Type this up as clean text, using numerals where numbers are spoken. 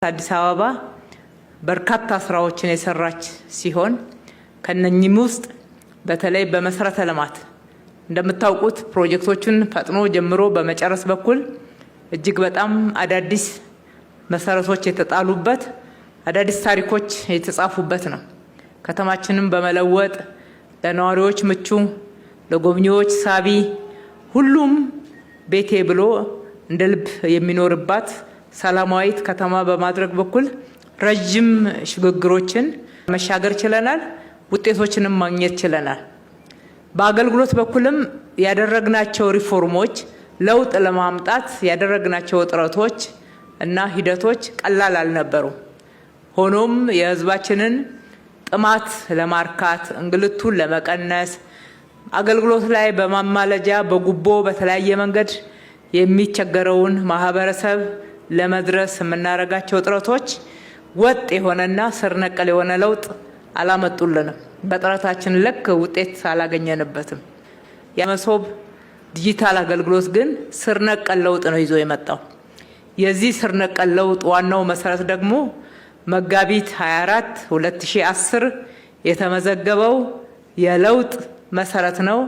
አዲስ አበባ በርካታ ስራዎችን የሰራች ሲሆን ከነኚህም ውስጥ በተለይ በመሰረተ ልማት እንደምታውቁት ፕሮጀክቶችን ፈጥኖ ጀምሮ በመጨረስ በኩል እጅግ በጣም አዳዲስ መሰረቶች የተጣሉበት አዳዲስ ታሪኮች የተጻፉበት ነው። ከተማችንን በመለወጥ ለነዋሪዎች ምቹ፣ ለጎብኚዎች ሳቢ፣ ሁሉም ቤቴ ብሎ እንደ ልብ የሚኖርባት ሰላማዊት ከተማ በማድረግ በኩል ረጅም ሽግግሮችን መሻገር ችለናል። ውጤቶችንም ማግኘት ችለናል። በአገልግሎት በኩልም ያደረግናቸው ሪፎርሞች ለውጥ ለማምጣት ያደረግናቸው ጥረቶች እና ሂደቶች ቀላል አልነበሩም። ሆኖም የህዝባችንን ጥማት ለማርካት እንግልቱን ለመቀነስ አገልግሎት ላይ በማማለጃ በጉቦ በተለያየ መንገድ የሚቸገረውን ማህበረሰብ ለመድረስ የምናረጋቸው ጥረቶች ወጥ የሆነና ስር ነቀል የሆነ ለውጥ አላመጡልንም። በጥረታችን ልክ ውጤት አላገኘንበትም። የመሶብ ዲጂታል አገልግሎት ግን ስር ነቀል ለውጥ ነው ይዞ የመጣው። የዚህ ስር ነቀል ለውጥ ዋናው መሰረት ደግሞ መጋቢት 24 2010 የተመዘገበው የለውጥ መሰረት ነው።